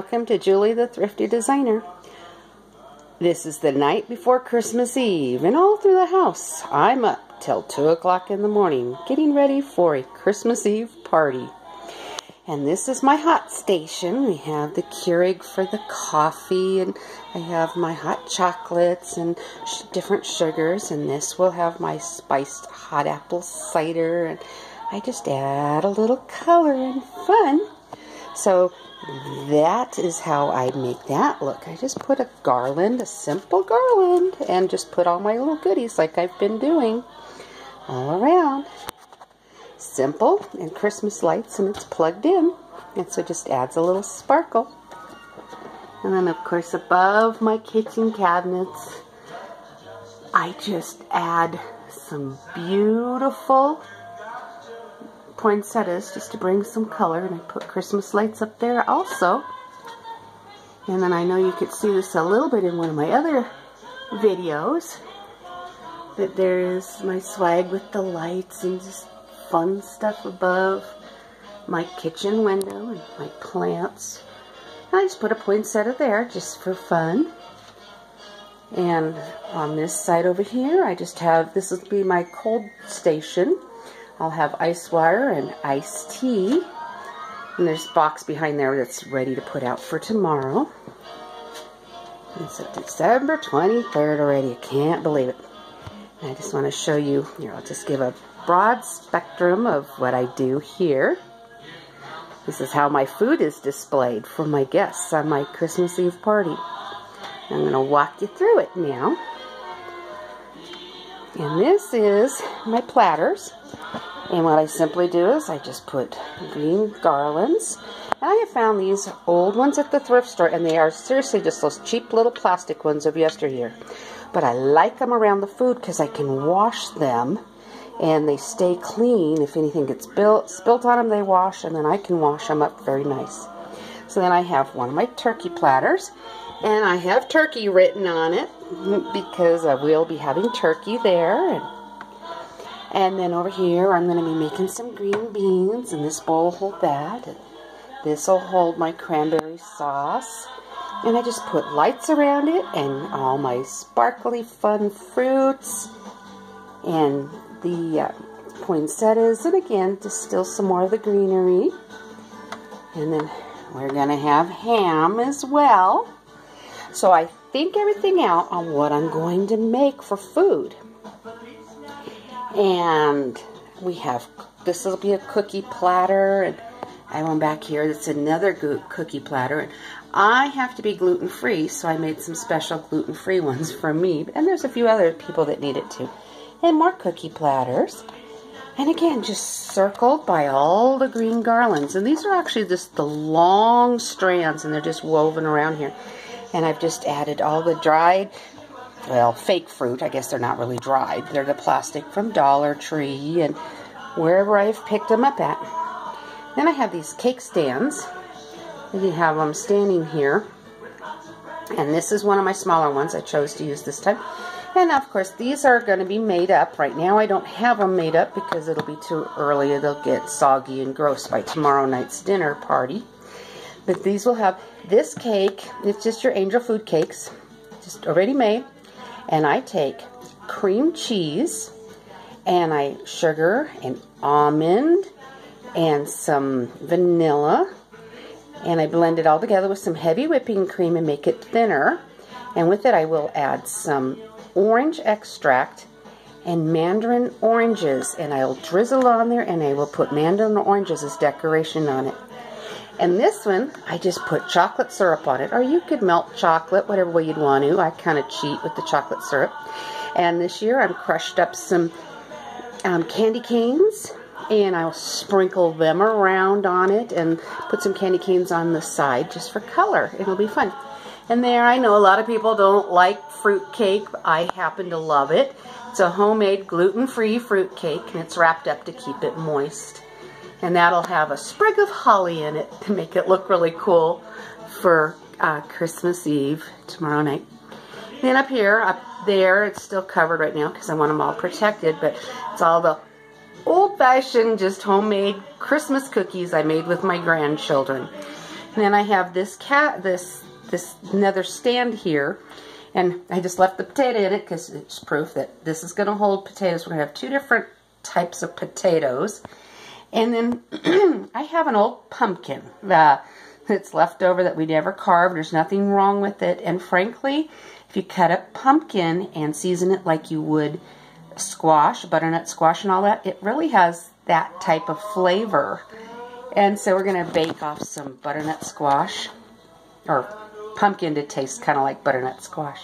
welcome to Julie the Thrifty Designer. This is the night before Christmas Eve, and all through the house I'm up till 2 o'clock in the morning getting ready for a Christmas Eve party. And this is my hot station. We have the Keurig for the coffee, and I have my hot chocolates and different sugars, and this will have my spiced hot apple cider, and I just add a little color and fun. So that is how I make that look. I just put a garland, a simple garland, and just put all my little goodies like I've been doing all around. Simple and Christmas lights, and it's plugged in, and so it just adds a little sparkle. And then of course above my kitchen cabinets I just add some beautiful poinsettias just to bring some color, and I put Christmas lights up there also. And then I know you could see this a little bit in one of my other videos, that there's my swag with the lights and just fun stuff above my kitchen window and my plants. I just put a poinsettia there just for fun. And on this side over here I just have, this will be my cold station. I'll have ice water and iced tea. And there's a box behind there that's ready to put out for tomorrow. It's December 23rd already. I can't believe it. And I just want to show you, here I'll just give a broad spectrum of what I do here. This is how my food is displayed for my guests on my Christmas Eve party. I'm going to walk you through it now. And this is my platters. And what I simply do is I just put green garlands. And I have found these old ones at the thrift store, and they are seriously just those cheap little plastic ones of yesteryear. But I like them around the food because I can wash them and they stay clean. If anything gets spilt on them, they wash, and then I can wash them up very nice. So then I have one of my turkey platters, and I have turkey written on it because I will be having turkey there. And then over here I'm going to be making some green beans, and this bowl will hold that. And this will hold my cranberry sauce. And I just put lights around it and all my sparkly fun fruits and the poinsettias, and again just still some more of the greenery. And then we're going to have ham as well. So I think everything out on what I'm going to make for food. And we have, this will be a cookie platter, and I have one back here that's another cookie platter. And I have to be gluten-free, so I made some special gluten-free ones for me. And there's a few other people that need it too. And more cookie platters. And again, just circled by all the green garlands. And these are actually just the long strands, and they're just woven around here. And I've just added all the dried, well, fake fruit. I guess they're not really dried. They're the plastic from Dollar Tree and wherever I've picked them up at. Then I have these cake stands. You can have them standing here. And this is one of my smaller ones I chose to use this time. And of course these are going to be made up. Right now I don't have them made up because it'll be too early. They'll get soggy and gross by tomorrow night's dinner party. But these will have this cake. It's just your angel food cakes, just already made. And I take cream cheese and I sugar and almond and some vanilla, and I blend it all together with some heavy whipping cream and make it thinner. And with it I will add some orange extract and mandarin oranges, and I'll drizzle on there, and I will put mandarin oranges as decoration on it. And this one, I just put chocolate syrup on it, or you could melt chocolate, whatever way you'd want to. I kind of cheat with the chocolate syrup. And this year I've crushed up some candy canes, and I'll sprinkle them around on it and put some candy canes on the side just for color. It'll be fun. And there, I know a lot of people don't like fruit cake, but I happen to love it. It's a homemade gluten-free fruit cake, and it's wrapped up to keep it moist. And that'll have a sprig of holly in it to make it look really cool for Christmas Eve tomorrow night. Then up here, up there, it's still covered right now because I want them all protected, but it's all the old-fashioned, just homemade Christmas cookies I made with my grandchildren. And then I have this another stand here. And I just left the potato in it because it's proof that this is going to hold potatoes. We're going to have 2 different types of potatoes. And then I have an old pumpkin that's left over that we never carved. There's nothing wrong with it. And frankly, if you cut up pumpkin and season it like you would squash, butternut squash and all that, it really has that type of flavor. And so we're going to bake off some butternut squash, or pumpkin to taste kind of like butternut squash.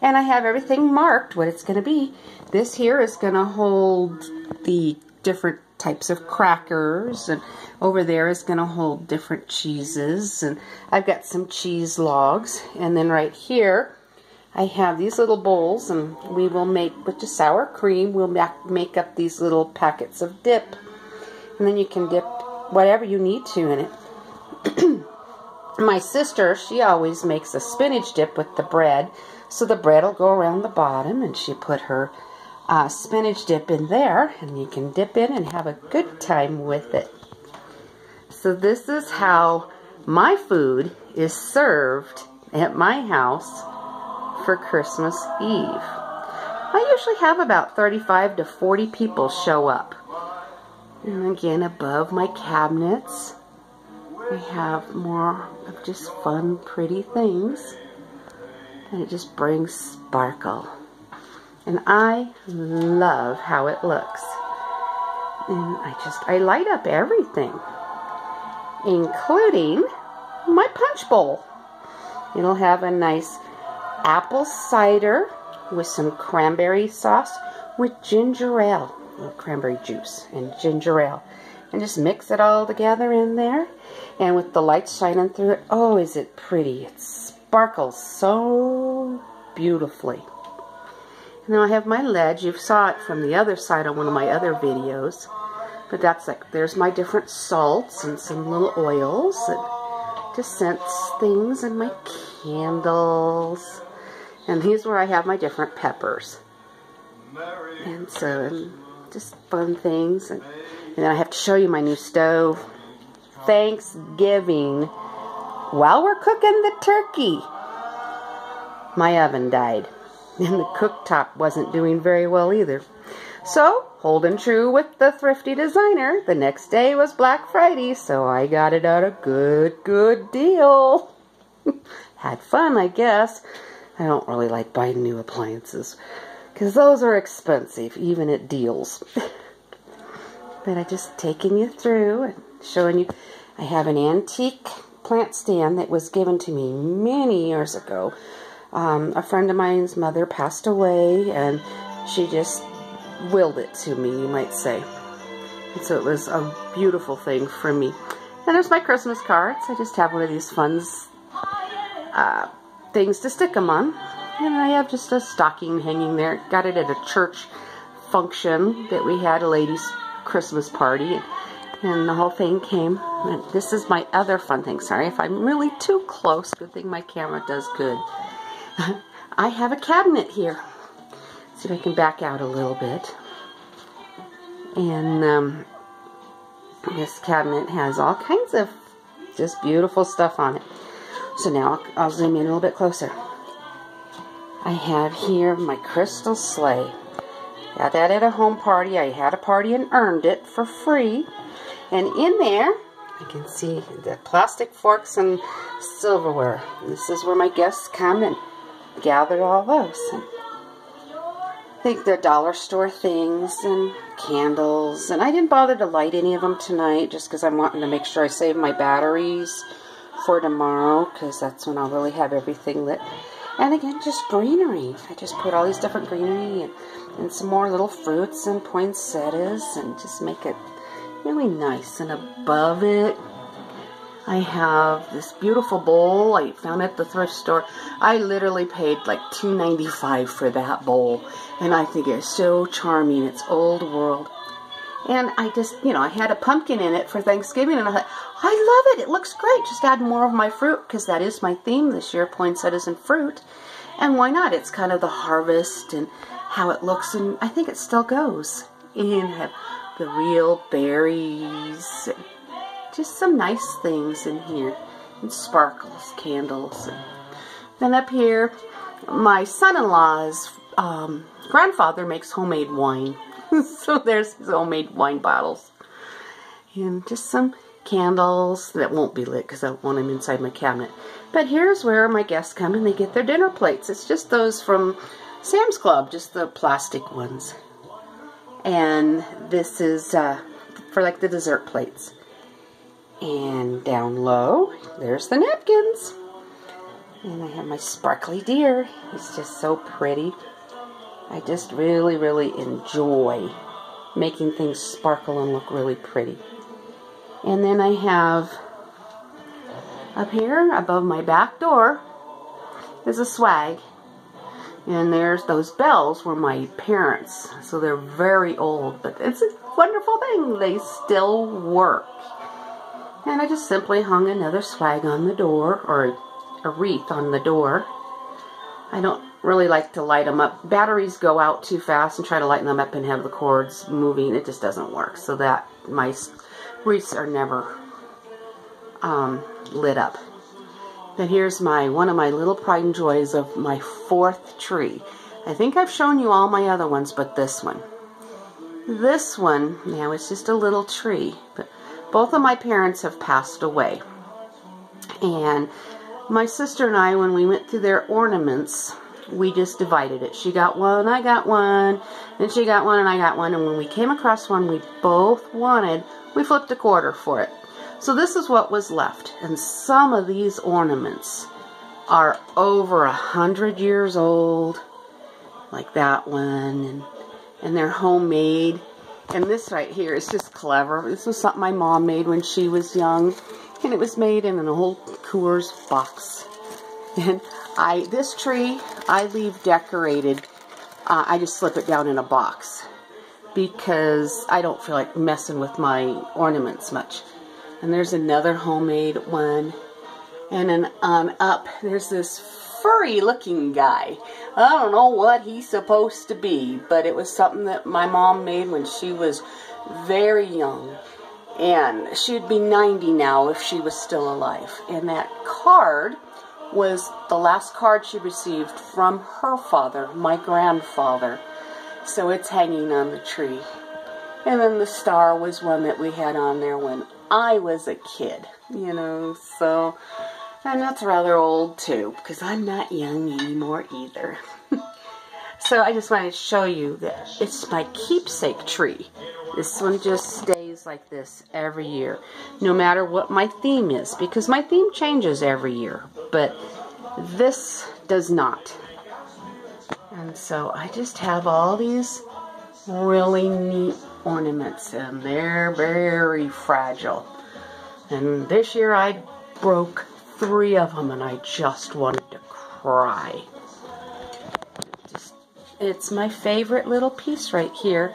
And I have everything marked what it's going to be. This here is going to hold the different types of crackers, and over there is going to hold different cheeses, and I've got some cheese logs. And then right here I have these little bowls, and we will make, with the sour cream, we'll make up these little packets of dip. And then you can dip whatever you need to in it. My sister, she always makes a spinach dip with the bread. So the bread will go around the bottom, and she put her spinach dip in there, and you can dip in and have a good time with it. So this is how my food is served at my house for Christmas Eve. I usually have about 35 to 40 people show up. And again, above my cabinets, I have more of just fun, pretty things. And it just brings sparkle. And I love how it looks. And I light up everything, including my punch bowl. It'll have a nice apple cider with some cranberry sauce with ginger ale, or cranberry juice and ginger ale. And just mix it all together in there. And with the light shining through it, oh, is it pretty. It sparkles so beautifully. And then I have my ledge. You saw it from the other side on one of my other videos. But that's like, there's my different salts and some little oils and just scents things, and my candles. And here's where I have my different peppers. And so, just fun things. And then I have to show you my new stove. Thanksgiving, while we're cooking the turkey, my oven died. And the cooktop wasn't doing very well either. So, holding true with the thrifty designer, the next day was Black Friday, so I got it at a good deal. Had fun, I guess. I don't really like buying new appliances, because those are expensive, even at deals. But I'm just taking you through and showing you. I have an antique plant stand that was given to me many years ago. A friend of mine's mother passed away, and she just willed it to me, you might say. And so it was a beautiful thing for me. And there's my Christmas cards. I just have one of these fun things to stick them on. And I have just a stocking hanging there. Got it at a church function that we had, a ladies' Christmas party. And the whole thing came. And this is my other fun thing. Sorry if I'm really too close. Good thing my camera does good. I have a cabinet here. See if I can back out a little bit. And this cabinet has all kinds of just beautiful stuff on it. So now I'll zoom in a little bit closer. I have here my crystal sleigh. Got that at a home party. I had a party and earned it for free. And in there, you can see the plastic forks and silverware. This is where my guests come and gather all those. And I think they're dollar store things and candles. And I didn't bother to light any of them tonight just because I'm wanting to make sure I save my batteries for tomorrow, because that's when I'll really have everything lit. And again, just greenery. I just put all these different greenery and some more little fruits and poinsettias and just make it really nice. And above it, I have this beautiful bowl I found at the thrift store. I literally paid like $2.95 for that bowl. And I think it's so charming. It's old world. And I just, I had a pumpkin in it for Thanksgiving, and I thought, I love it. It looks great. Just add more of my fruit, because that is my theme this year, poinsettias and fruit. And why not? It's kind of the harvest and how it looks, and I think it still goes. And have the real berries. just some nice things in here. And sparkles, candles. And then up here, my son-in-law's grandfather makes homemade wine. So there's his homemade wine bottles. And just some candles that won't be lit because I want them inside my cabinet. But here's where my guests come and they get their dinner plates. It's just those from Sam's Club, just the plastic ones. And this is for like the dessert plates. And down low, there's the napkins. And I have my sparkly deer. He's just so pretty. I just really, really enjoy making things sparkle and look really pretty. And then I have up here above my back door is a swag. And there's those bells were my parents. So they're very old, but it's a wonderful thing. They still work. And I just simply hung another swag on the door, or a wreath on the door. I don't really like to light them up. Batteries go out too fast and try to lighten them up and have the cords moving. It just doesn't work. So that my wreaths are never lit up. Then here's one of my little pride and joys of my 4th tree. I think I've shown you all my other ones, but this one. This one, now it's just a little tree, but both of my parents have passed away. And my sister and I, when we went through their ornaments, we just divided it. She got one, I got one, then she got one and I got one. And when we came across one we both wanted, we flipped a quarter for it. So this is what was left. And some of these ornaments are over 100 years old, like that one, and they're homemade. And this right here is just clever. This was something my mom made when she was young. And it was made in an old Coors box. And this tree, I leave decorated. I just slip it down in a box. Because I don't feel like messing with my ornaments much. And there's another homemade one. And then on up, there's this furry looking guy. I don't know what he's supposed to be, but it was something that my mom made when she was very young. And she'd be 90 now if she was still alive. And that card was the last card she received from her father, my grandfather. So it's hanging on the tree. And then the star was one that we had on there when I was a kid, you know, so, and that's rather old too, because I'm not young anymore either. So I just wanted to show you that it's my keepsake tree. This one just stays like this every year, no matter what my theme is, because my theme changes every year, but this does not. And so I just have all these really neat ornaments, and they're very fragile. And this year I broke 3 of them, and I just wanted to cry. It's my favorite little piece right here.